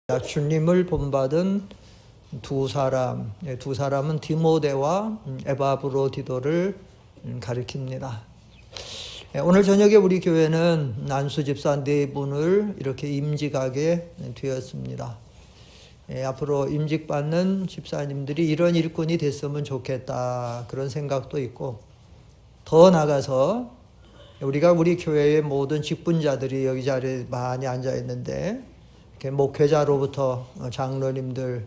주님을 본받은 두 사람은 디모데와 에바브로디도를 가리킵니다. 오늘 저녁에 우리 교회는 난수 집사 4분을 이렇게 임직하게 되었습니다. 앞으로 임직받는 집사님들이 이런 일꾼이 됐으면 좋겠다, 그런 생각도 있고, 더 나아가서 우리가 우리 교회의 모든 직분자들이 여기 자리에 많이 앉아 있는데, 목회자로부터 장로님들,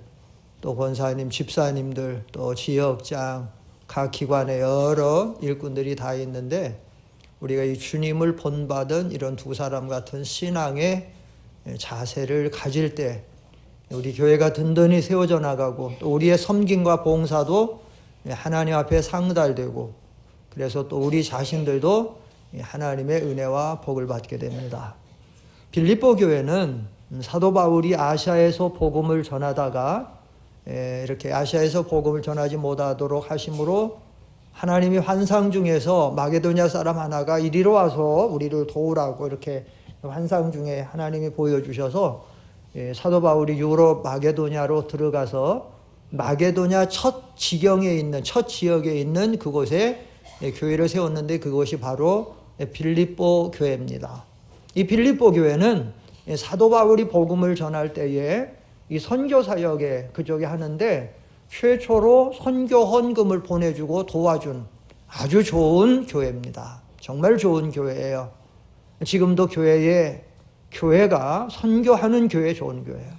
또 권사님, 집사님들, 또 지역장, 각 기관의 여러 일꾼들이 다 있는데, 우리가 이 주님을 본받은 이런 두 사람 같은 신앙의 자세를 가질 때 우리 교회가 든든히 세워져 나가고, 또 우리의 섬김과 봉사도 하나님 앞에 상달되고, 그래서 또 우리 자신들도 하나님의 은혜와 복을 받게 됩니다. 빌립보 교회는 사도 바울이 아시아에서 복음을 전하다가 이렇게 아시아에서 복음을 전하지 못하도록 하심으로 하나님이 환상 중에서 마게도냐 사람 하나가 이리로 와서 우리를 도우라고 이렇게 환상 중에 하나님이 보여주셔서 사도 바울이 유럽 마게도냐로 들어가서 마게도냐 첫 지경에 있는, 첫 지역에 있는 그곳에 교회를 세웠는데, 그것이 바로 빌립보 교회입니다. 이 빌립보 교회는 사도 바울이 복음을 전할 때에 이 선교 사역에 그쪽에 하는데 최초로 선교 헌금을 보내주고 도와준 아주 좋은 교회입니다. 정말 좋은 교회예요. 지금도 교회가 선교하는 교회, 좋은 교회예요.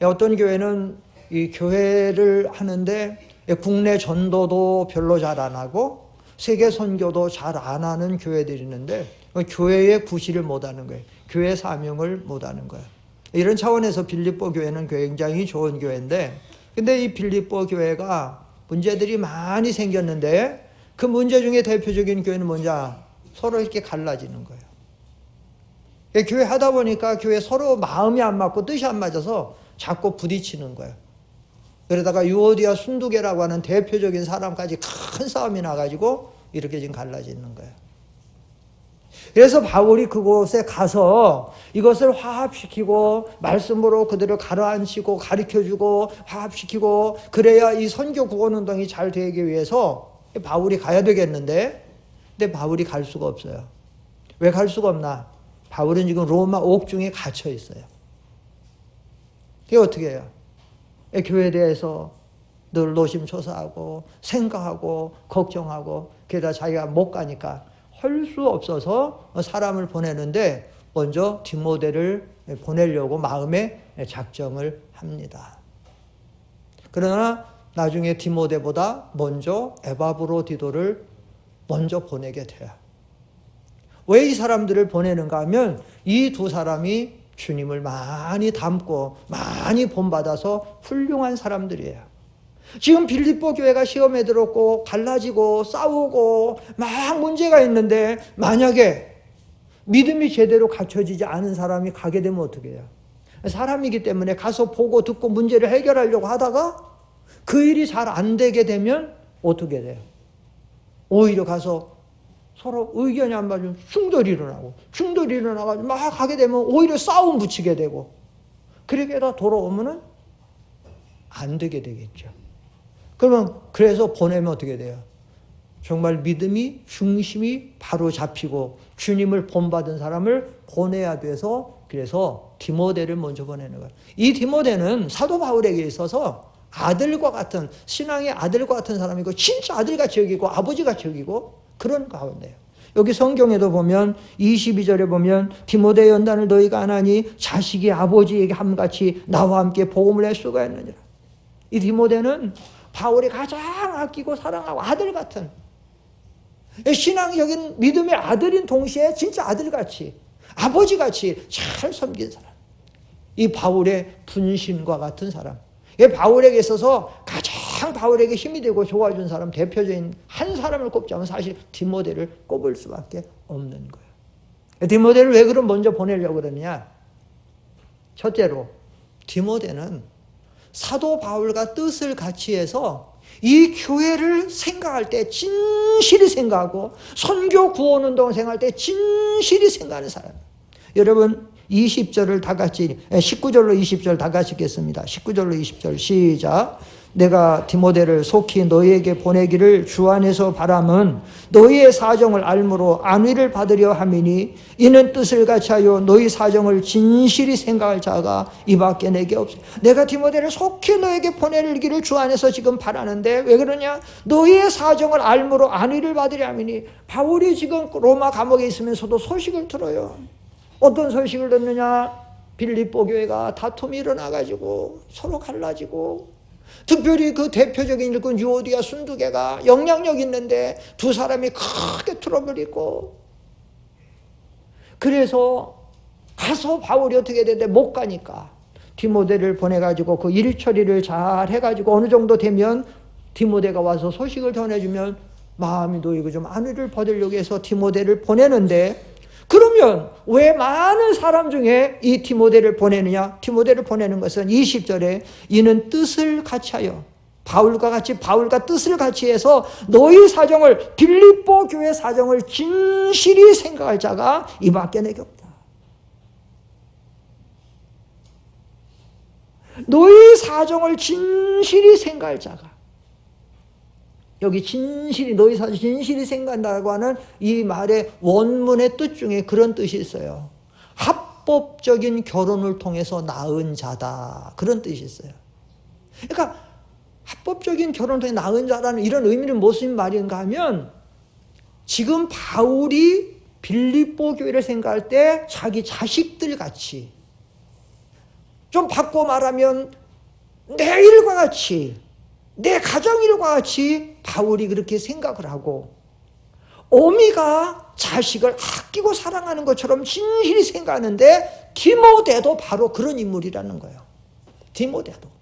어떤 교회는 이 교회를 하는데 국내 전도도 별로 잘 안 하고 세계 선교도 잘 안 하는 교회들이 있는데 교회의 구실을 못하는 거예요. 교회 사명을 못하는 거예요. 이런 차원에서 빌립보 교회는 굉장히 좋은 교회인데, 근데 이 빌립보 교회가 문제들이 많이 생겼는데, 그 문제 중에 대표적인 교회는 뭐냐? 서로 이렇게 갈라지는 거예요. 교회 하다 보니까 교회 서로 마음이 안 맞고 뜻이 안 맞아서 자꾸 부딪히는 거예요. 그러다가 유오디아 순두계라고 하는 대표적인 사람까지 큰 싸움이 나가지고 이렇게 지금 갈라지는 거예요. 그래서 바울이 그곳에 가서 이것을 화합시키고 말씀으로 그들을 가라앉히고 가르쳐주고 화합시키고, 그래야 이 선교 구원운동이 잘 되기 위해서 바울이 가야 되겠는데, 근데 바울이 갈 수가 없어요. 왜 갈 수가 없나? 바울은 지금 로마 옥중에 갇혀 있어요. 이게 어떻게 해요? 교회에 대해서 늘 노심초사하고 생각하고 걱정하고, 게다가 자기가 못 가니까 할 수 없어서 사람을 보내는데, 먼저 디모데를 보내려고 마음에 작정을 합니다. 그러나 나중에 디모데보다 먼저 에바브로디도를 먼저 보내게 돼요. 왜 이 사람들을 보내는가 하면, 이 두 사람이 주님을 많이 닮고 많이 본받아서 훌륭한 사람들이에요. 지금 빌립보 교회가 시험에 들었고 갈라지고 싸우고 막 문제가 있는데, 만약에 믿음이 제대로 갖춰지지 않은 사람이 가게 되면 어떻게 해요? 사람이기 때문에 가서 보고 듣고 문제를 해결하려고 하다가 그 일이 잘 안 되게 되면 어떻게 돼요? 오히려 가서 서로 의견이 안 맞으면 충돌이 일어나가지고 막 가게 되면 오히려 싸움 붙이게 되고, 그렇게 다 돌아오면은 안 되게 되겠죠. 그러면 그래서 보내면 어떻게 돼요? 정말 믿음이, 중심이 바로 잡히고 주님을 본받은 사람을 보내야 돼서, 그래서 디모데를 먼저 보내는 거예요. 이 디모데는 사도 바울에게 있어서 아들과 같은, 신앙의 아들과 같은 사람이고, 진짜 아들같이 여기고 아버지같이 여기고 그런 가운데요. 여기 성경에도 보면 22절에 보면 디모데 연단을 너희가 안 하니 자식이 아버지에게 함같이 나와 함께 복음을 할 수가 있느니라. 이 디모데는 바울이 가장 아끼고 사랑하고 아들 같은, 신앙적인 믿음의 아들인 동시에 진짜 아들같이 아버지같이 잘 섬긴 사람, 이 바울의 분신과 같은 사람, 이 바울에게 있어서 가장 바울에게 힘이 되고 도와준 사람, 대표적인 한 사람을 꼽자면 사실 디모데를 꼽을 수밖에 없는 거예요. 디모데를 왜 그럼 먼저 보내려고 그러느냐? 첫째로 디모데는 사도 바울과 뜻을 같이 해서 이 교회를 생각할 때 진실이 생각하고 선교 구원운동을 생각할 때 진실이 생각하는 사람. 여러분, 20절을 다 같이 19절로 20절 다 같이 읽겠습니다. 19절로 20절 시작. 내가 디모데를 속히 너희에게 보내기를 주 안에서 바람은 너희의 사정을 알므로 안위를 받으려 함이니 이는 뜻을 같이하여 너희 사정을 진실히 생각할 자가 이밖에 내게 없어. 내가 디모데를 속히 너에게 보내기를 주 안에서 지금 바라는데 왜 그러냐? 너희의 사정을 알므로 안위를 받으려 함이니 바울이 지금 로마 감옥에 있으면서도 소식을 들어요. 어떤 소식을 듣느냐? 빌립보 교회가 다툼이 일어나가지고 서로 갈라지고 특별히 그 대표적인 일꾼 유오디아 순두개가 영향력 있는데 두 사람이 크게 트러블이 있고 그래서 가서 바울이 어떻게 되는데 못 가니까 디모데를 보내가지고 그 일 처리를 잘 해가지고 어느 정도 되면 디모데가 와서 소식을 전해주면 마음이 놓이고 좀 안위를 받으려고 해서 디모데를 보내는데 그러면 왜 많은 사람 중에 이 디모데를 보내느냐? 디모데를 보내는 것은 20절에 이는 뜻을 같이하여 바울과 뜻을 같이 해서 너희 사정을 빌립보 교회 사정을 진실히 생각할 자가 이밖에 내게 없다. 너희 사정을 진실히 생각할 자가 여기 진실히 너희 사정 진실히 생각한다고 하는 이 말의 원문의 뜻 중에 그런 뜻이 있어요. 합법적인 결혼을 통해서 낳은 자다. 그런 뜻이 있어요. 그러니까 합법적인 결혼을 통해 낳은 자라는 이런 의미는 무슨 말인가 하면 지금 바울이 빌립보 교회를 생각할 때 자기 자식들 같이 좀 바꿔 말하면 내 일과 같이 내 가정일과 같이 바울이 그렇게 생각을 하고 어미가 자식을 아끼고 사랑하는 것처럼 진실히 생각하는데 디모데도 바로 그런 인물이라는 거예요. 디모데도.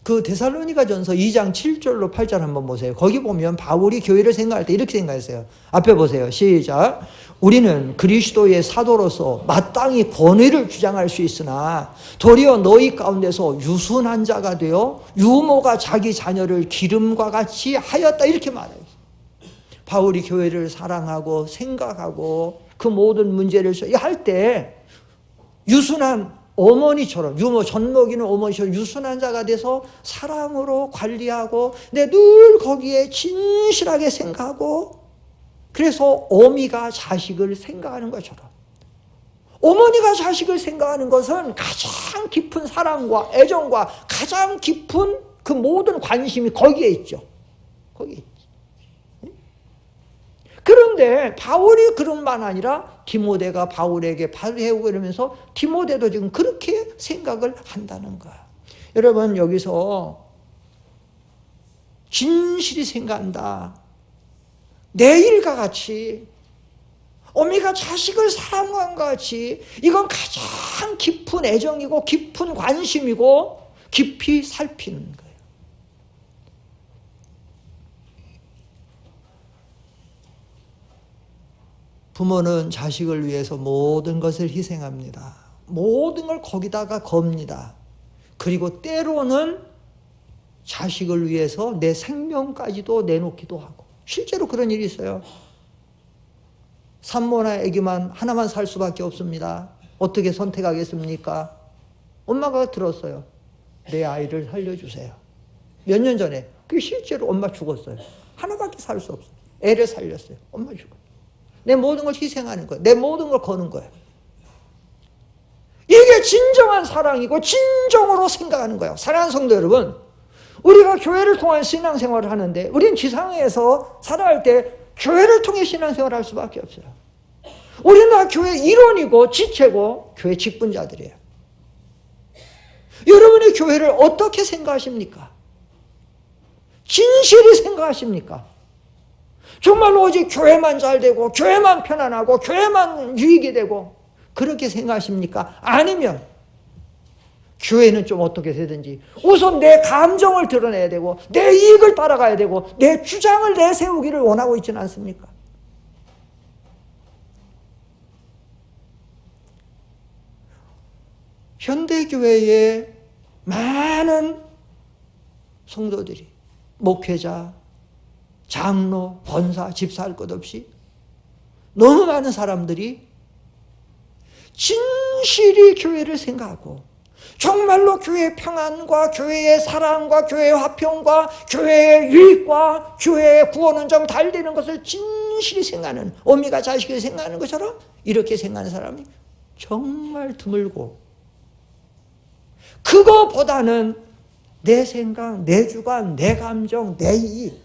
그 데살로니가전서 2장 7절로 8절 한번 보세요. 거기 보면 바울이 교회를 생각할 때 이렇게 생각했어요. 앞에 보세요. 시작. 우리는 그리스도의 사도로서 마땅히 권위를 주장할 수 있으나 도리어 너희 가운데서 유순한 자가 되어 유모가 자기 자녀를 기름과 같이 하였다. 이렇게 말해요. 바울이 교회를 사랑하고 생각하고 그 모든 문제를 할 때 유순한 어머니처럼 유모 젖 먹이는 어머니처럼 유순한 자가 돼서 사랑으로 관리하고 내 늘 거기에 진실하게 생각하고 그래서 어미가 자식을 생각하는 것처럼 어머니가 자식을 생각하는 것은 가장 깊은 사랑과 애정과 가장 깊은 그 모든 관심이 거기에 있죠. 거기에 있죠. 그런데 바울이 그런 만 아니라 디모데가 바울에게 배우고 이러면서 디모데도 지금 그렇게 생각을 한다는 거야. 여러분 여기서 진실히 생각한다. 내 일과 같이 어미가 자식을 사랑한 것 같이 이건 가장 깊은 애정이고 깊은 관심이고 깊이 살피는 거예요. 부모는 자식을 위해서 모든 것을 희생합니다. 모든 걸 거기다가 겁니다. 그리고 때로는 자식을 위해서 내 생명까지도 내놓기도 하고 실제로 그런 일이 있어요. 산모나 아기만 하나만 살 수밖에 없습니다. 어떻게 선택하겠습니까? 엄마가 들었어요. 내 아이를 살려주세요. 몇 년 전에 그 실제로 엄마 죽었어요. 하나밖에 살 수 없어요. 애를 살렸어요. 엄마 죽었어요. 내 모든 걸 희생하는 거예요. 내 모든 걸 거는 거예요. 이게 진정한 사랑이고 진정으로 생각하는 거예요. 사랑하는 성도 여러분, 우리가 교회를 통한 신앙생활을 하는데 우리는 지상에서 살아갈 때 교회를 통해 신앙생활을 할 수밖에 없어요. 우리는 다 교회 일원이고 지체고 교회 직분자들이에요. 여러분의 교회를 어떻게 생각하십니까? 진실히 생각하십니까? 정말로 오직 교회만 잘 되고 교회만 편안하고 교회만 유익이 되고 그렇게 생각하십니까? 아니면 교회는 좀 어떻게 되든지 우선 내 감정을 드러내야 되고 내 이익을 따라가야 되고 내 주장을 내세우기를 원하고 있지는 않습니까? 현대교회의 많은 성도들이 목회자, 장로, 권사, 집사 할 것 없이 너무 많은 사람들이 진실이 교회를 생각하고 정말로 교회의 평안과 교회의 사랑과 교회의 화평과 교회의 유익과 교회의 구원은 좀 달되는 것을 진실이 생각하는, 어미가 자식을 생각하는 것처럼 이렇게 생각하는 사람이 정말 드물고, 그거보다는 내 생각, 내 주관, 내 감정, 내 이익.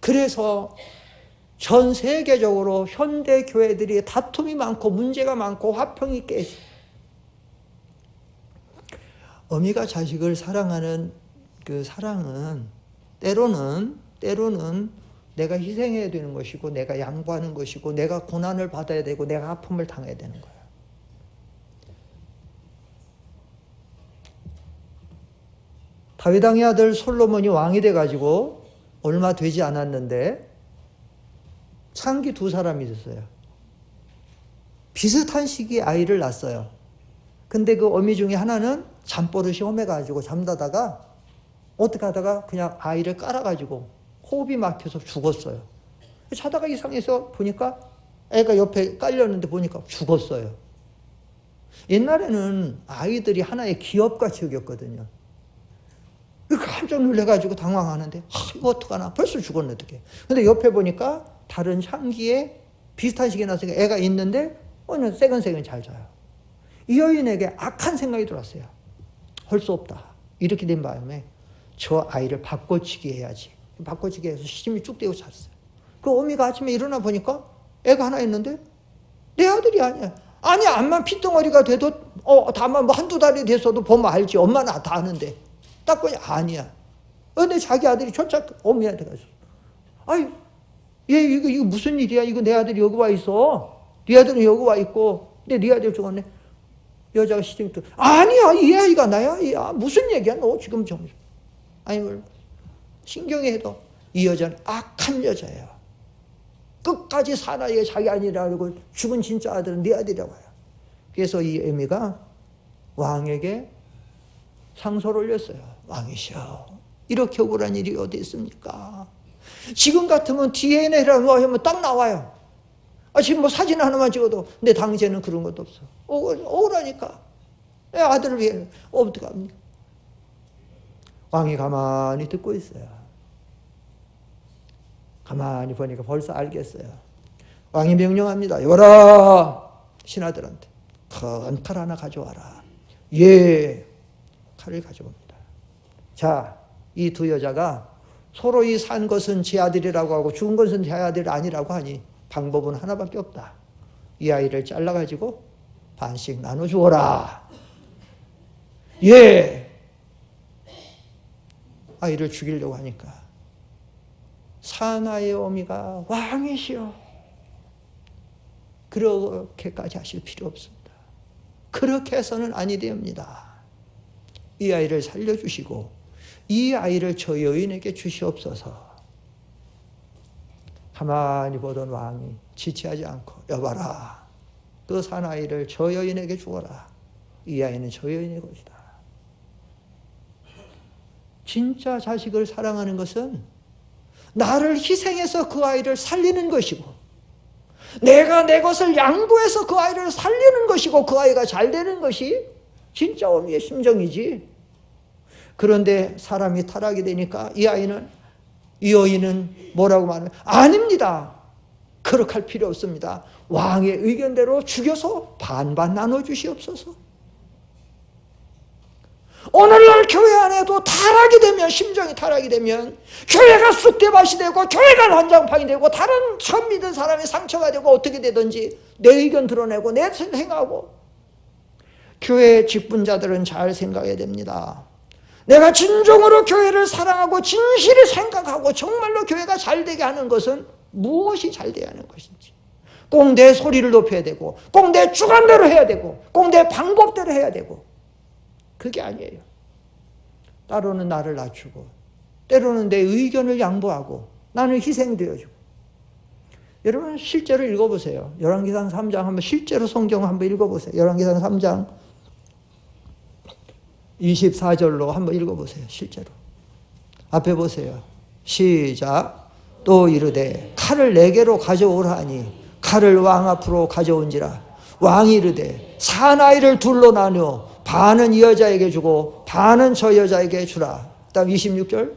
그래서 전 세계적으로 현대 교회들이 다툼이 많고 문제가 많고 화평이 깨지. 어미가 자식을 사랑하는 그 사랑은 때로는 내가 희생해야 되는 것이고, 내가 양보하는 것이고, 내가 고난을 받아야 되고, 내가 아픔을 당해야 되는 거야. 다윗 왕의 아들 솔로몬이 왕이 돼가지고 얼마 되지 않았는데 창기 2사람이 있었어요. 비슷한 시기에 아이를 낳았어요. 근데 그 어미 중에 하나는 잠버릇이 험해가지고 잠자다가 어떻게 하다가 그냥 아이를 깔아가지고 호흡이 막혀서 죽었어요. 자다가 이상해서 보니까 애가 옆에 깔렸는데 보니까 죽었어요. 옛날에는 아이들이 하나의 기업같이 여겼거든요. 깜짝 놀래가지고 당황하는데, 이거 어떡하나, 벌써 죽었네, 어떡해. 근데 옆에 보니까 다른 창기에 비슷한 시기에 나서 애가 있는데 새근새근 잘 자요. 이 여인에게 악한 생각이 들었어요. 할 수 없다. 이렇게 된 바람에 저 아이를 바꿔치기 해야지. 바꿔치기 해서 시침이 쭉 떼고 잤어요. 그 어미가 아침에 일어나 보니까 애가 하나 있는데 내 아들이 아니야. 아니, 암만 핏덩어리가 돼도 다만 뭐 한두 달이 됐어도 보면 알지. 엄마는 다 아는데. 딱 보니 아니야. 근데 자기 아들이 쫓아 어미한테 가서, 아이, 얘 이거 무슨 일이야? 이거 내 아들이 여기 와 있어. 네 아들은 여기 와 있고, 근데 네 아들 죽었네. 여자가 시집도, 아니야, 이 아이가 나야. 야, 무슨 얘기야? 너 지금 좀. 아니, 뭘 신경이 해도 이 여자는 악한 여자예요. 끝까지 사나이에 자기 아니라고 죽은 진짜 아들은 네 아들이라고 해요. 그래서 이 애미가 왕에게 상소를 올렸어요. 왕이시여, 이렇게 억울한 일이 어디 있습니까? 지금 같으면 DNA라고 하면 딱 나와요. 지금 뭐 사진 하나만 찍어도. 근데 당시에는 그런 것도 없어. 억울하니까. 내 아들을 위해 어떡합니까? 왕이 가만히 듣고 있어요. 가만히 보니까 벌써 알겠어요. 왕이 명령합니다. 여봐라, 신하들한테 큰 칼 하나 가져와라. 예, 칼을 가져옵니다. 자, 이 두 여자가 서로 이 산 것은 제 아들이라고 하고 죽은 것은 제 아들이 아니라고 하니 방법은 하나밖에 없다. 이 아이를 잘라가지고 반씩 나눠주어라. 예. 아이를 죽이려고 하니까 사나이의 어미가 왕이시여, 그렇게까지 하실 필요 없습니다. 그렇게 해서는 아니 됩니다. 이 아이를 살려주시고 이 아이를 저 여인에게 주시옵소서. 가만히 보던 왕이 지체하지 않고, 여봐라, 그 사나이를 저 여인에게 주어라. 이 아이는 저 여인의 것이다. 진짜 자식을 사랑하는 것은 나를 희생해서 그 아이를 살리는 것이고, 내가 내 것을 양보해서 그 아이를 살리는 것이고, 그 아이가 잘 되는 것이 진짜 어미의 심정이지. 그런데 사람이 타락이 되니까 이 여인은 뭐라고 말하면, 아닙니다. 그렇게 할 필요 없습니다. 왕의 의견대로 죽여서 반반 나눠주시옵소서. 오늘날 교회 안에도 타락이 되면, 심정이 타락이 되면 교회가 쑥대밭이 되고 교회가 난장판이 되고 다른 처음 믿은 사람이 상처가 되고 어떻게 되든지 내 의견 드러내고 내 생각하고. 교회 직분자들은 잘 생각해야 됩니다. 내가 진정으로 교회를 사랑하고 진실히 생각하고 정말로 교회가 잘 되게 하는 것은 무엇이 잘 돼야 하는 것인지, 꼭 내 소리를 높여야 되고, 꼭 내 주관대로 해야 되고, 꼭 내 방법대로 해야 되고, 그게 아니에요. 때로는 나를 낮추고, 때로는 내 의견을 양보하고, 나는 희생되어주고. 여러분 실제로 읽어보세요. 열왕기상 3장 한번 실제로 성경 한번 읽어보세요. 열왕기상 3장 24절로 한번 읽어보세요. 실제로. 앞에 보세요. 시작. 또 이르되 칼을 내게로 가져오라 하니 칼을 왕 앞으로 가져온지라. 왕이 이르되 사나이를 둘로 나누어 반은 이 여자에게 주고 반은 저 여자에게 주라. 다음 26절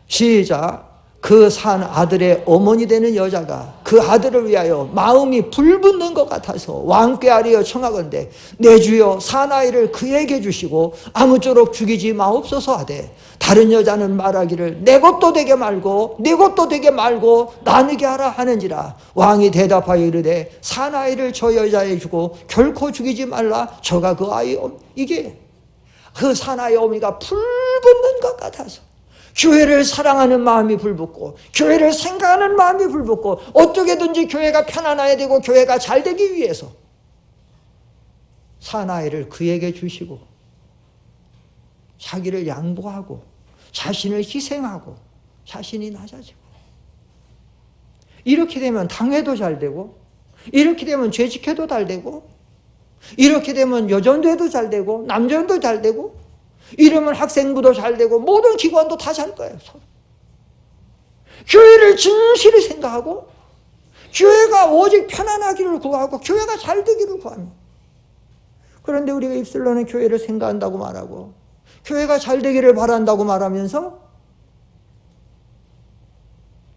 시작. 그 산 아들의 어머니 되는 여자가 그 아들을 위하여 마음이 불붙는 것 같아서 왕께 아뢰어 청하건대 내 주여 사나이를 그에게 주시고 아무쪼록 죽이지 마옵소서 하되 다른 여자는 말하기를 내 것도 되게 말고 네 것도 되게 말고 나누게 하라 하는지라. 왕이 대답하여 이르되 사나이를 저 여자에 주고 결코 죽이지 말라. 저가 그 아이 이게 그 사나이 어미가 불붙는 것 같아서 교회를 사랑하는 마음이 불붙고 교회를 생각하는 마음이 불붙고 어떻게든지 교회가 편안해야 되고 교회가 잘 되기 위해서 사나이를 그에게 주시고 자기를 양보하고 자신을 희생하고 자신이 낮아지고 이렇게 되면 당회도 잘 되고 이렇게 되면 재직회도 잘 되고 이렇게 되면 여전도회도 잘 되고 남전도 잘 되고 이러면 학생부도 잘 되고 모든 기관도 다 잘 거예요. 교회를 진실히 생각하고 교회가 오직 편안하기를 구하고 교회가 잘 되기를 구합니다. 그런데 우리가 입술로는 교회를 생각한다고 말하고 교회가 잘 되기를 바란다고 말하면서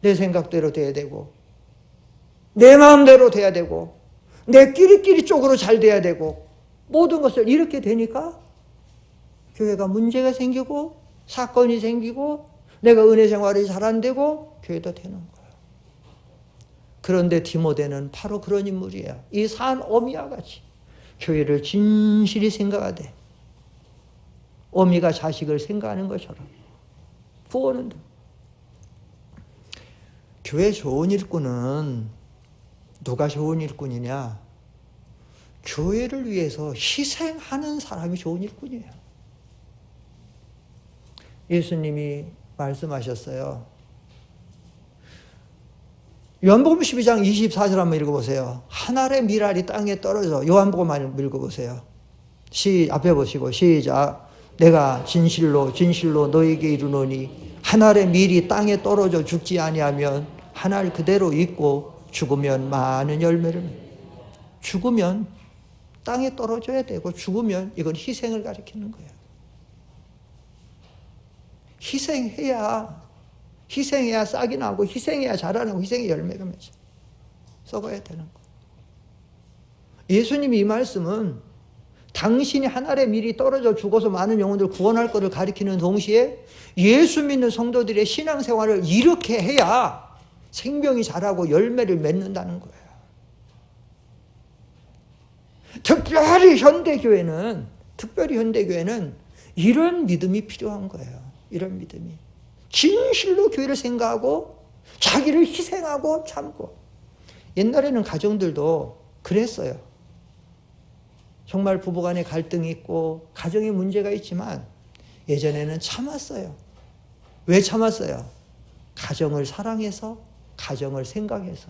내 생각대로 돼야 되고 내 마음대로 돼야 되고 내 끼리끼리 쪽으로 잘 돼야 되고 모든 것을 이렇게 되니까 교회가 문제가 생기고 사건이 생기고 내가 은혜 생활이 잘 안 되고 교회도 되는 거예요. 그런데 디모데는 바로 그런 인물이에요. 이 산 어미와 같이 교회를 진실히 생각하되 어미가 자식을 생각하는 것처럼 구원은 교회 좋은 일꾼은 누가 좋은 일꾼이냐? 교회를 위해서 희생하는 사람이 좋은 일꾼이에요. 예수님이 말씀하셨어요. 요한복음 12장 24절 한번 읽어보세요. 한 알의 밀알이 땅에 떨어져. 요한복음 읽어보세요. 앞에 보시고 시작. 내가 진실로 진실로 너에게 이르노니 한 알의 밀이 땅에 떨어져 죽지 아니하면 한 알 그대로 있고 죽으면 많은 열매를. 죽으면 땅에 떨어져야 되고 죽으면 이건 희생을 가리키는 거예요. 희생해야 싹이 나고 희생해야 자라나고 희생의 열매가 맺어 썩어야 되는 거. 예수님이 이 말씀은 당신이 한 알의 밀이 떨어져 죽어서 많은 영혼들을 구원할 것을 가리키는 동시에 예수 믿는 성도들의 신앙생활을 이렇게 해야 생명이 자라고 열매를 맺는다는 거예요. 특별히 현대교회는 이런 믿음이 필요한 거예요. 이런 믿음이. 진실로 교회를 생각하고 자기를 희생하고 참고. 옛날에는 가정들도 그랬어요. 정말 부부간에 갈등이 있고 가정에 문제가 있지만 예전에는 참았어요. 왜 참았어요? 가정을 사랑해서 가정을 생각해서.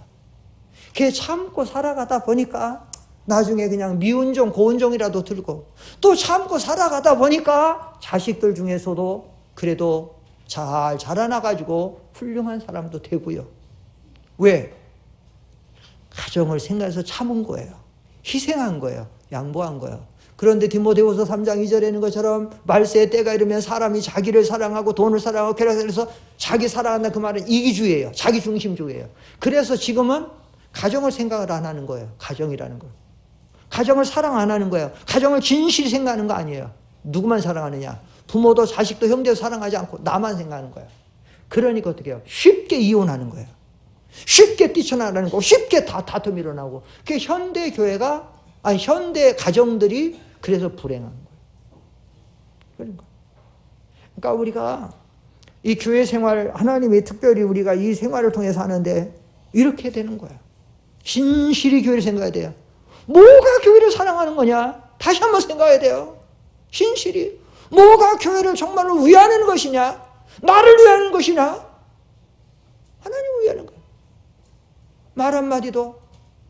그게 참고 살아가다 보니까 나중에 그냥 미운 종 고운 종이라도 들고 또 참고 살아가다 보니까 자식들 중에서도 그래도 잘 자라나가지고 훌륭한 사람도 되고요. 왜? 가정을 생각해서 참은 거예요. 희생한 거예요. 양보한 거예요. 그런데 디모데후서 3장 2절에 있는 것처럼 말세의 때가 이르면 사람이 자기를 사랑하고 돈을 사랑하고 그래서 자기 사랑한다 그 말은 이기주의예요. 자기중심주의예요. 그래서 지금은 가정을 생각을 안 하는 거예요. 가정이라는 거. 가정을 사랑 안 하는 거예요. 가정을 진실히 생각하는 거 아니에요. 누구만 사랑하느냐? 부모도 자식도 형제도 사랑하지 않고 나만 생각하는 거예요. 그러니까 어떻게 해요? 쉽게 이혼하는 거예요. 쉽게 뛰쳐나가는 거고 쉽게 다툼이 일어나고. 그게 현대 가정들이 그래서 불행한 거예요. 그러니까 우리가 이 교회 생활, 하나님이 특별히 우리가 이 생활을 통해서 하는데 이렇게 되는 거예요. 진실히 교회를 생각해야 돼요. 뭐가 교회를 사랑하는 거냐? 다시 한번 생각해야 돼요. 진실히. 뭐가 교회를 정말로 위하는 것이냐? 나를 위하는 것이냐? 하나님을 위하는 거예요. 말 한마디도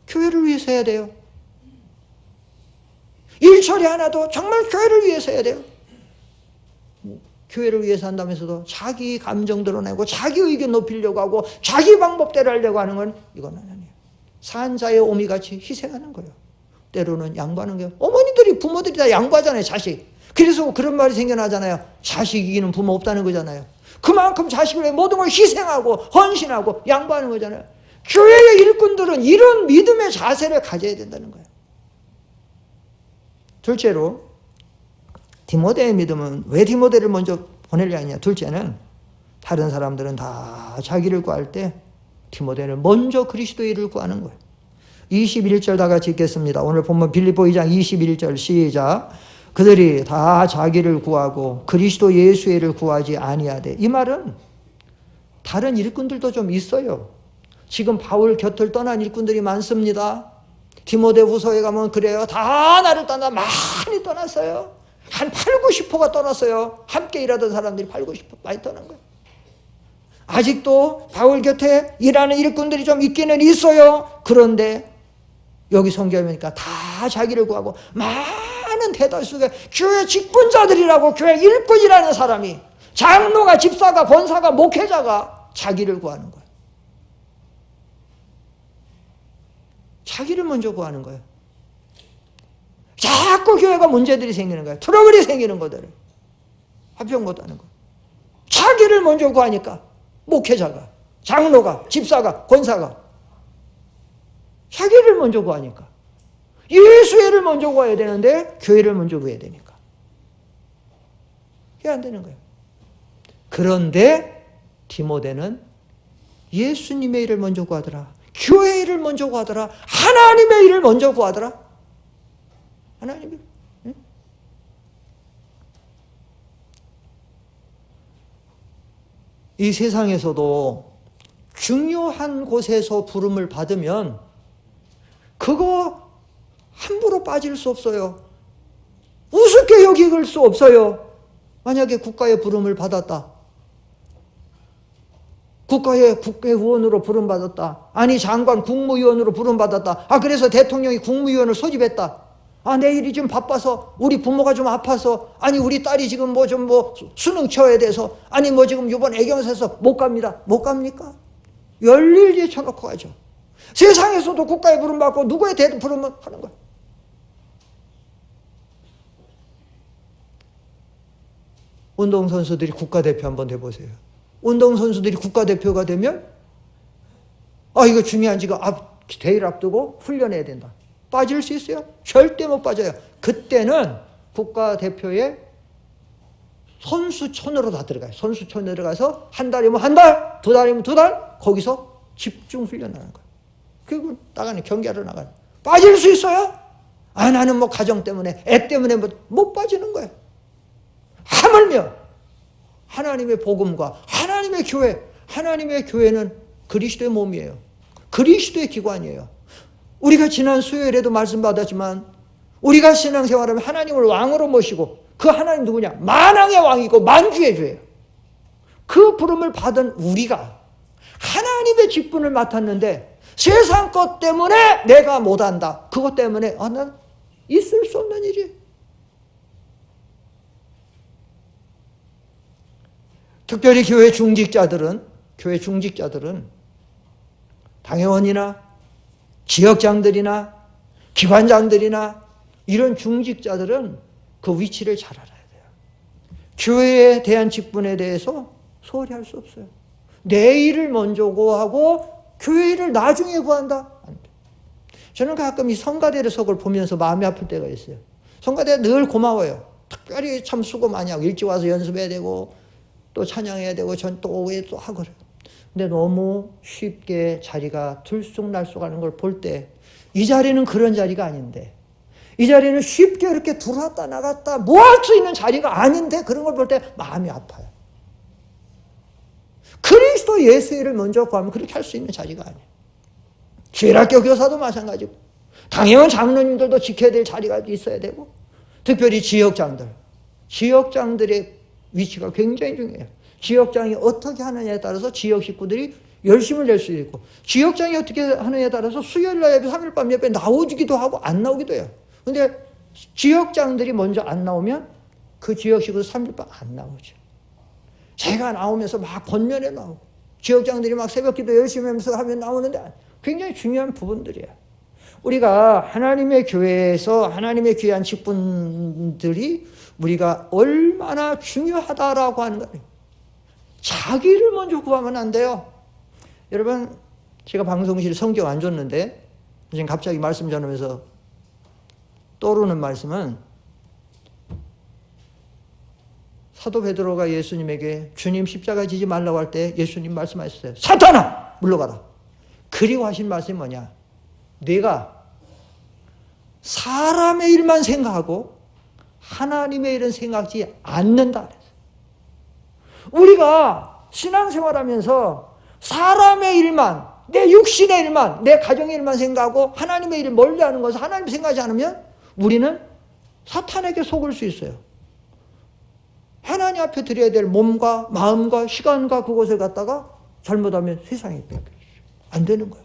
교회를 위해서 해야 돼요. 일처리 하나도 정말 교회를 위해서 해야 돼요. 교회를 위해서 한다면서도 자기 감정 드러내고 자기 의견 높이려고 하고 자기 방법대로 하려고 하는 건 이건 아니에요. 산자의 오미같이 희생하는 거예요. 때로는 양보하는 거예요. 어머니들이 부모들이 다 양보하잖아요. 자식. 그래서 그런 말이 생겨나잖아요. 자식 이기는 부모 없다는 거잖아요. 그만큼 자식을 위해 모든 걸 희생하고 헌신하고 양보하는 거잖아요. 교회의 일꾼들은 이런 믿음의 자세를 가져야 된다는 거예요. 둘째로 디모데의 믿음은 왜 디모데를 먼저 보내려 하냐. 둘째는 다른 사람들은 다 자기를 구할 때 디모데는 먼저 그리스도의 일을 구하는 거예요. 21절 다 같이 읽겠습니다. 오늘 본문 빌립보 2장 21절 시작. 그들이 다 자기를 구하고 그리스도 예수의 일을 구하지 아니하되. 이 말은 다른 일꾼들도 좀 있어요. 지금 바울 곁을 떠난 일꾼들이 많습니다. 디모데후서에 가면 그래요. 다 나를 떠나 많이 떠났어요. 한 8, 90%가 떠났어요. 함께 일하던 사람들이 8, 90% 많이 떠난 거예요. 아직도 바울 곁에 일하는 일꾼들이 좀 있기는 있어요. 그런데 여기 성경에 보니까 다 자기를 구하고 많은 대다수가 교회 직분자들이라고 교회 일꾼이라는 사람이 장로가 집사가 권사가 목회자가 자기를 구하는 거예요. 자기를 먼저 구하는 거예요. 자꾸 교회가 문제들이 생기는 거예요. 트러블이 생기는 것들을 화평 못하는 거예요. 자기를 먼저 구하니까 목회자가 장로가 집사가 권사가 자기를 먼저 구하니까 예수를 먼저 구해야 되는데 교회를 먼저 구해야 되니까 그게 안 되는 거예요. 그런데 디모데는 예수님의 일을 먼저 구하더라. 교회의 일을 먼저 구하더라. 하나님의 일을 먼저 구하더라. 하나님의 응? 이 세상에서도 중요한 곳에서 부름을 받으면 그거 함부로 빠질 수 없어요. 우습게 여길 수 없어요. 만약에 국가의 부름을 받았다. 국가의 국회의원으로 부름받았다. 아니 장관 국무위원으로 부름받았다. 그래서 대통령이 국무위원을 소집했다. 내일이 좀 바빠서 우리 부모가 좀 아파서 아니 우리 딸이 지금 좀 수능 쳐야 돼서 아니 지금 이번 애경사에서 못 갑니다. 못 갑니까? 열일제 쳐놓고 가죠. 세상에서도 국가의 부름받고 누구의 대도 부름을 하는 거예요. 운동선수들이 국가대표 한번 해보세요. 운동선수들이 국가대표가 되면 이거 중요한 지가 대회를 앞두고 훈련해야 된다. 빠질 수 있어요? 절대 못 빠져요. 그때는 국가대표의 선수촌으로 다 들어가요. 선수촌에 들어가서 한 달이면 한 달, 두 달이면 두 달, 거기서 집중 훈련하는 거예요. 그리고 나가는 경기하러 나가는 거예요. 빠질 수 있어요? 나는 가정 때문에, 애 때문에 못 빠지는 거예요. 하물며 하나님의 복음과 하나님의 교회, 하나님의 교회는 그리스도의 몸이에요. 그리스도의 기관이에요. 우리가 지난 수요일에도 말씀 받았지만 우리가 신앙생활하면 하나님을 왕으로 모시고 그 하나님 누구냐? 만왕의 왕이고 만주의 주예요. 그 부름을 받은 우리가 하나님의 직분을 맡았는데 세상 것 때문에 내가 못한다. 그것 때문에 난 있을 수 없는 일이에요. 특별히 교회 중직자들은 당회원이나 지역장들이나 기관장들이나 이런 중직자들은 그 위치를 잘 알아야 돼요. 교회에 대한 직분에 대해서 소홀히 할 수 없어요. 내 일을 먼저 구하고 교회 일을 나중에 구한다? 안 돼. 저는 가끔 이 성가대를 석을 보면서 마음이 아플 때가 있어요. 성가대가 늘 고마워요. 특별히 참 수고 많이 하고 일찍 와서 연습해야 되고 또 찬양해야 되고 전 또 오후에 또 하고 그래요. 근데 너무 쉽게 자리가 들쑥날쑥하는 걸 볼 때 이 자리는 그런 자리가 아닌데 이 자리는 쉽게 이렇게 들어왔다 나갔다 뭐 할 수 있는 자리가 아닌데 그런 걸 볼 때 마음이 아파요. 그리스도 예수의 일을 먼저 구하면 그렇게 할 수 있는 자리가 아니에요. 주일학교 교사도 마찬가지고 당연히 장로님들도 지켜야 될 자리가 있어야 되고 특별히 지역장들의 위치가 굉장히 중요해요. 지역장이 어떻게 하느냐에 따라서 지역 식구들이 열심을 낼 수 있고 지역장이 어떻게 하느냐에 따라서 수요일날 예배 3일 밤 예배 나오기도 하고 안 나오기도 해요. 근데 지역장들이 먼저 안 나오면 그 지역 식구도 3일 밤 안 나오죠. 제가 나오면서 막 권면에 나오고 지역장들이 막 새벽기도 열심히 하면서 하면 나오는데 굉장히 중요한 부분들이에요. 우리가 하나님의 교회에서 하나님의 귀한 직분들이 우리가 얼마나 중요하다라고 하는 거예요. 자기를 먼저 구하면 안 돼요. 여러분, 제가 방송실 성경 안 줬는데 지금 갑자기 말씀 전하면서 떠오르는 말씀은 사도 베드로가 예수님에게 주님 십자가 지지 말라고 할 때 예수님 말씀하셨어요. 사탄아! 물러가라. 그리고 하신 말씀이 뭐냐? 네가 사람의 일만 생각하고 하나님의 일은 생각지 않는다. 우리가 신앙생활하면서 사람의 일만, 내 육신의 일만, 내 가정의 일만 생각하고 하나님의 일을 멀리하는 것을 하나님 생각하지 않으면 우리는 사탄에게 속을 수 있어요. 하나님 앞에 드려야 될 몸과 마음과 시간과 그것을 갖다가 잘못하면 세상에 뺏겨요. 안 되는 거예요.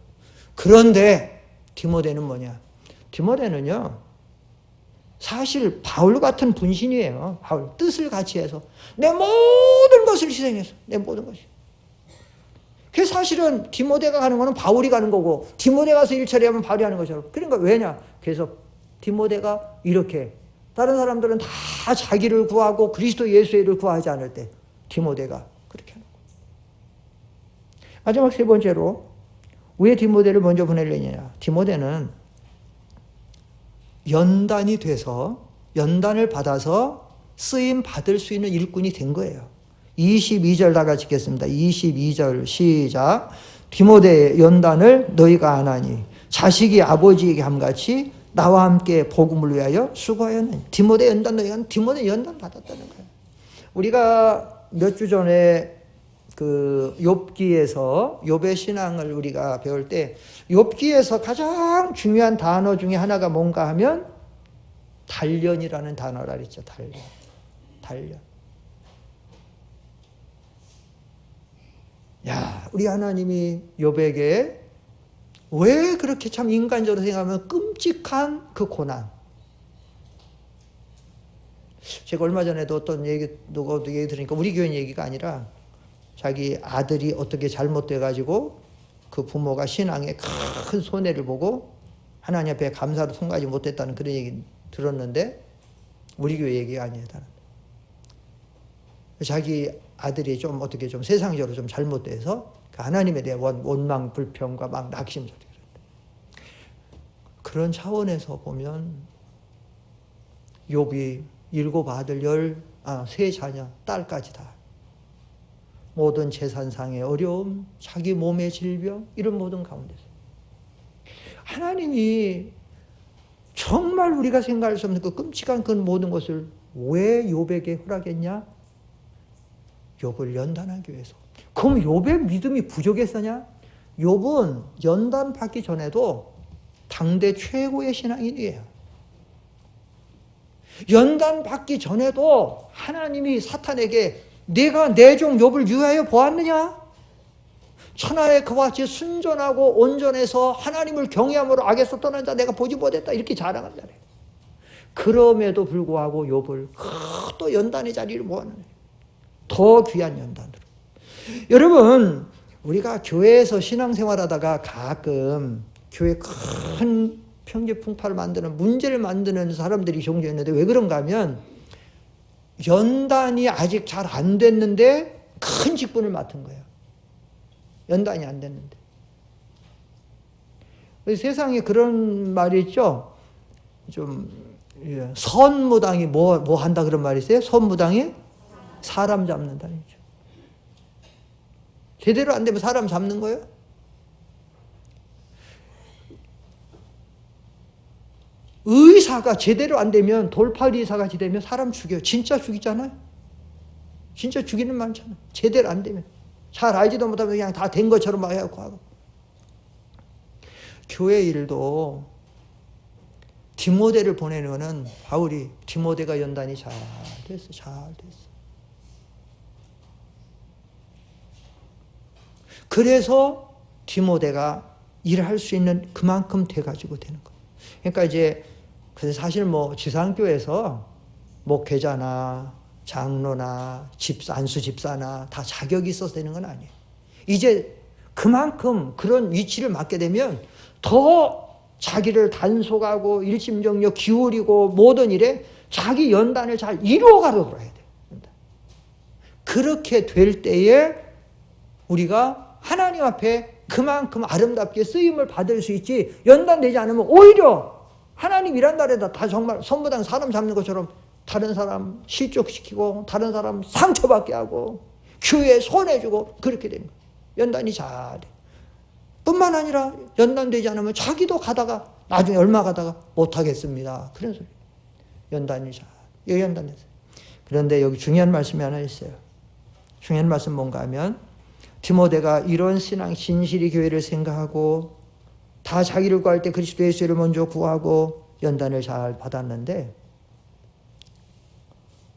그런데 디모데는 뭐냐? 디모데는요, 사실 바울 같은 분신이에요. 바울 뜻을 같이 해서 내 모든 것을 희생해서 내 모든 것이. 그 사실은 디모데가 가는 거는 바울이 가는 거고 디모데 가서 일 처리하면 바울이 하는 것처럼. 그러니까 왜냐? 그래서 디모데가 이렇게 다른 사람들은 다 자기를 구하고 그리스도 예수의 일을 구하지 않을 때 디모데가 그렇게 하는 거예요. 마지막 세 번째로 왜 디모데를 먼저 보내려느냐? 디모데는 연단이 돼서 연단을 받아서 쓰임 받을 수 있는 일꾼이 된 거예요. 22절 다 같이 읽겠습니다. 22절 시작. 디모데의 연단을 너희가 안 하니 자식이 아버지에게 함같이 나와 함께 복음을 위하여 수고하였느니. 디모데 연단 너희가 디모데 연단 받았다는 거예요. 우리가 몇 주 전에 그 욥기에서 욥의 신앙을 우리가 배울 때 욥기에서 가장 중요한 단어 중에 하나가 뭔가 하면 단련이라는 단어라 그랬죠. 단련. 야, 우리 하나님이 욥에게 왜 그렇게 참 인간적으로 생각하면 끔찍한 그 고난. 제가 얼마 전에도 어떤 누구도 얘기 들으니까 우리 교회 얘기가 아니라 자기 아들이 어떻게 잘못돼가지고 그 부모가 신앙에 큰 손해를 보고 하나님 앞에 감사로 통과하지 못했다는 그런 얘기 들었는데 우리 교회 얘기가 아니에요. 자기 아들이 좀 어떻게 좀 세상적으로 좀 잘못돼서 하나님에 대한 원망, 불평과 막 낙심소리. 그런 차원에서 보면 욥이 7 아들 3 자녀, 딸까지 다 모든 재산상의 어려움, 자기 몸의 질병 이런 모든 가운데서 하나님이 정말 우리가 생각할 수 없는 그 끔찍한 그 모든 것을 왜 욥에게 허락했냐? 욥을 연단하기 위해서. 그럼 욥의 믿음이 부족했었냐? 욥은 연단 받기 전에도 당대 최고의 신앙인이에요. 연단 받기 전에도 하나님이 사탄에게 내가 내 종 욥을 유하여 보았느냐? 천하에 그와 같이 순전하고 온전해서 하나님을 경외함으로 악에서 떠난 자 내가 보지 못했다 이렇게 자랑한다네. 그럼에도 불구하고 욥을 또 연단의 자리를 모았네. 더 귀한 연단으로. 여러분, 우리가 교회에서 신앙생활하다가 가끔 교회 큰 평지풍파를 만드는 문제를 만드는 사람들이 종종 있는데 왜 그런가 하면 연단이 아직 잘 안 됐는데 큰 직분을 맡은 거예요. 연단이 안 됐는데. 세상에 그런 말이 있죠. 좀 선무당이 뭐 한다 그런 말이 있어요. 선무당이 사람 잡는다는 거죠. 제대로 안 되면 사람 잡는 거예요. 의사가 제대로 안 되면 돌팔이 의사가 되면 사람 죽여요. 진짜 죽이잖아요. 진짜 죽이는 많잖아요. 제대로 안 되면. 잘 알지도 못하면 그냥 다 된 것처럼 막 해갖고 하고. 교회 일도 디모데를 보내는 거는 바울이 디모데가 연단이 잘 됐어. 그래서 디모데가 일할 수 있는 그만큼 돼가지고 되는 거예요. 그러니까 이제 그래서 사실 뭐 지상교회에서 목회자나 장로나 집사, 안수 집사나 다 자격이 있어서 되는 건 아니에요. 이제 그만큼 그런 위치를 맡게 되면 더 자기를 단속하고 일심정력 기울이고 모든 일에 자기 연단을 잘 이루어가도록 해야 돼요. 그렇게 될 때에 우리가 하나님 앞에 그만큼 아름답게 쓰임을 받을 수 있지, 연단되지 않으면 오히려 하나님 일한 날에다 다 정말 선무당 사람 잡는 것처럼 다른 사람 실족시키고 다른 사람 상처받게 하고 교회에 손해주고 그렇게 되는 거예요. 연단이 잘 돼. 뿐만 아니라 연단되지 않으면 자기도 가다가 나중에 얼마 가다가 못하겠습니다. 그런 소리. 연단이 잘. 여기 연단됐어요. 그런데 여기 중요한 말씀이 하나 있어요. 중요한 말씀 뭔가 하면 디모데가 이런 신앙, 진실이 교회를 생각하고 다 자기를 구할 때 그리스도 예수를 먼저 구하고 연단을 잘 받았는데,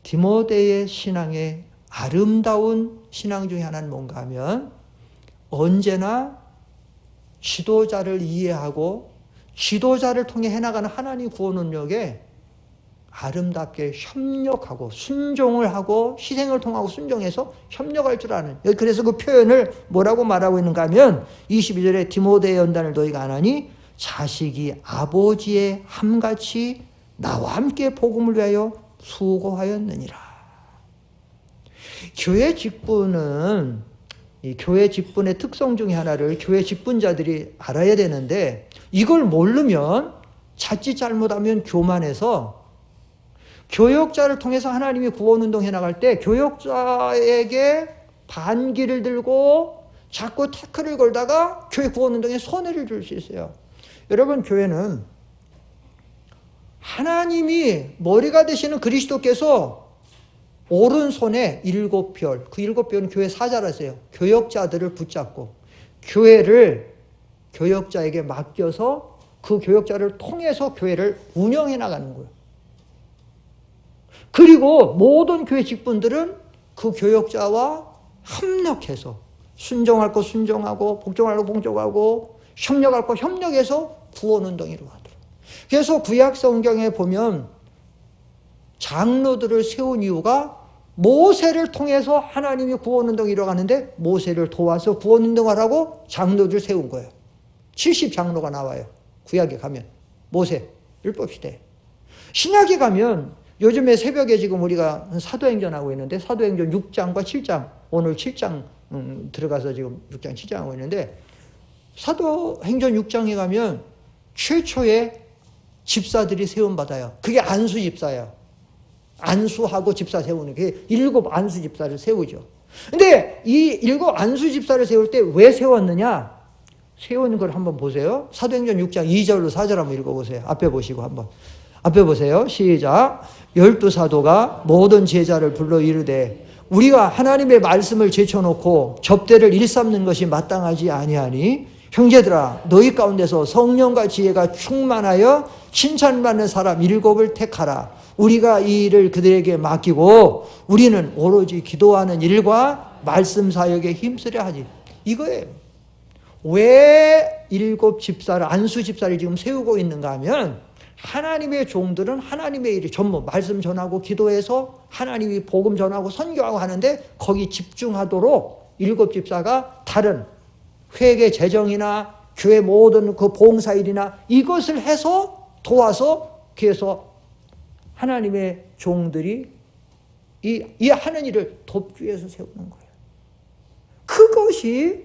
디모데의 신앙의 아름다운 신앙 중에 하나는 뭔가 하면 언제나 지도자를 이해하고 지도자를 통해 해나가는 하나님 구원 능력에 아름답게 협력하고 순종을 하고 희생을 통하고 순종해서 협력할 줄 아는, 그래서 그 표현을 뭐라고 말하고 있는가 하면 22절에 디모데의 연단을 너희가 안 하니 자식이 아버지의 함같이 나와 함께 복음을 위하여 수고하였느니라. 교회 직분은, 이 교회 직분의 특성 중에 하나를 교회 직분자들이 알아야 되는데, 이걸 모르면 자칫 잘못하면 교만해서 교역자를 통해서 하나님이 구원운동 해나갈 때 교역자에게 반기를 들고 자꾸 태클을 걸다가 교회 구원운동에 손해를 줄 수 있어요. 여러분, 교회는 하나님이 머리가 되시는 그리스도께서 오른손에 7별, 그 7별은 교회 사자라서요. 교역자들을 붙잡고 교회를 교역자에게 맡겨서 그 교역자를 통해서 교회를 운영해 나가는 거예요. 그리고 모든 교회 직분들은 그 교역자와 협력해서 순종할 거 순종하고 복종할 거 복종하고 협력할 거 협력해서 구원운동이 이루어가도록. 그래서 구약 성경에 보면 장로들을 세운 이유가 모세를 통해서 하나님이 구원운동이 이루어가는데 모세를 도와서 구원운동하라고 장로들을 세운 거예요. 70장로가 나와요. 구약에 가면 모세 율법시대. 신약에 가면 요즘에 새벽에 지금 우리가 사도행전 하고 있는데 사도행전 6장과 7장, 오늘 7장 들어가서 지금 6장 7장 하고 있는데, 사도행전 6장에 가면 최초의 집사들이 세움받아요. 그게 안수 집사예요. 안수하고 집사 세우는 게 7 안수 집사를 세우죠. 근데 이 7 안수 집사를 세울 때 왜 세웠느냐? 세우는 걸 한번 보세요. 사도행전 6장 2절로 4절 한번 읽어보세요. 앞에 보시고 한번. 앞에 보세요. 시작. 12사도가 모든 제자를 불러 이르되 우리가 하나님의 말씀을 제쳐놓고 접대를 일삼는 것이 마땅하지 아니하니 형제들아 너희 가운데서 성령과 지혜가 충만하여 칭찬받는 사람 7을 택하라. 우리가 이 일을 그들에게 맡기고 우리는 오로지 기도하는 일과 말씀 사역에 힘쓰려 하지. 이거예요. 왜 7 집사를, 안수 집사를 지금 세우고 있는가 하면 하나님의 종들은 하나님의 일을 전부 말씀 전하고 기도해서 하나님이 복음 전하고 선교하고 하는데 거기 집중하도록 7 집사가 다른 회계 재정이나 교회 모든 그 봉사일이나 이것을 해서 도와서, 그래서 하나님의 종들이 이 하는 일을 돕기 위해서 세우는 거예요. 그것이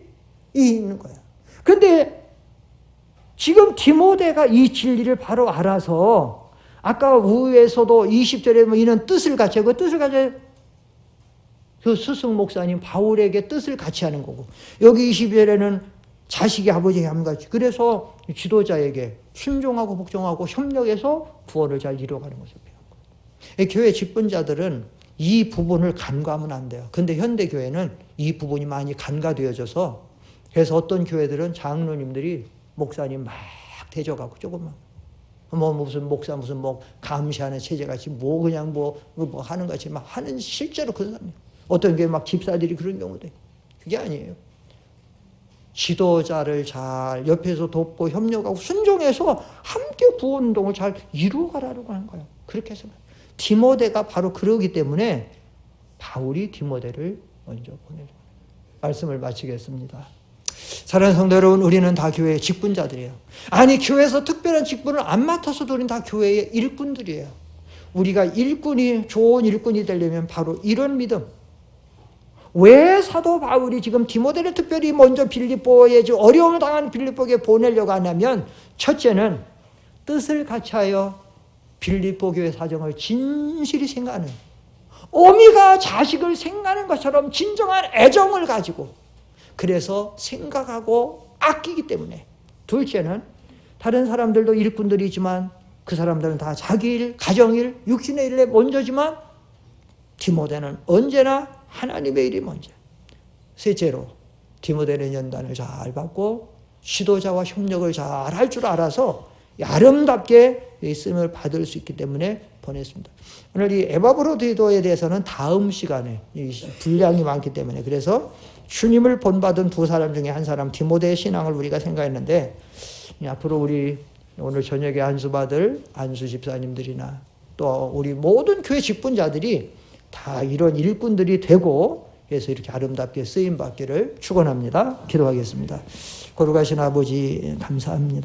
있는 거예요. 그런데 지금 디모데가 이 진리를 바로 알아서 아까 우에서도 20절에 보면 이는 뜻을 같이 하고, 뜻을 같이 그 스승 목사님 바울에게 뜻을 같이 하는 거고, 여기 22절에는 자식이 아버지에게 함같이, 그래서 지도자에게 순종하고 복종하고 협력해서 구원을 잘 이루어가는 것을 배운 거예요. 교회 직분자들은 이 부분을 간과하면 안 돼요. 근데 현대 교회는 이 부분이 많이 간과되어져서, 그래서 어떤 교회들은 장로님들이 목사님 막 대적하고 조금만 무슨 목사 무슨 감시하는 체제같이 그냥 하는 것같이 막 하는, 실제로 그런 사람이 어떤 교회 막 집사들이 그런 경우도 그게 아니에요. 지도자를 잘 옆에서 돕고 협력하고 순종해서 함께 구원운동을 잘 이루어가라고 하는 거예요. 그렇게 해서 디모데가 바로 그러기 때문에 바울이 디모데를 먼저 보내죠. 말씀을 마치겠습니다. 사랑하는 성도 여러분, 우리는 다 교회의 직분자들이에요. 아니, 교회에서 특별한 직분을 안 맡았어도 우리는 다 교회의 일꾼들이에요. 우리가 좋은 일꾼이 되려면 바로 이런 믿음. 왜 사도 바울이 지금 디모데를 특별히 먼저 빌립보에 어려움을 당하는 빌립보에 보내려고 하냐면, 첫째는 뜻을 같이 하여 빌립보 교회 사정을 진실히 생각하는, 어미가 자식을 생각하는 것처럼 진정한 애정을 가지고, 그래서 생각하고 아끼기 때문에. 둘째는 다른 사람들도 일꾼들이지만 그 사람들은 다 자기 일, 가정일, 육신의 일에 먼저지만 디모데는 언제나 하나님의 일이 먼저. 셋째로 디모데는 연단을 잘 받고 지도자와 협력을 잘 할 줄 알아서 아름답게 쓰임을 받을 수 있기 때문에 보냈습니다. 오늘 이 에바브로디도에 대해서는 다음 시간에 분량이 많기 때문에, 그래서 주님을 본받은 두 사람 중에 한 사람 디모데의 신앙을 우리가 생각했는데, 앞으로 우리 오늘 저녁에 안수받을 안수 집사님들이나 또 우리 모든 교회 직분자들이 다 이런 일꾼들이 되고, 그래서 이렇게 아름답게 쓰임받기를 축원합니다. 기도하겠습니다. 거룩하신 아버지 감사합니다.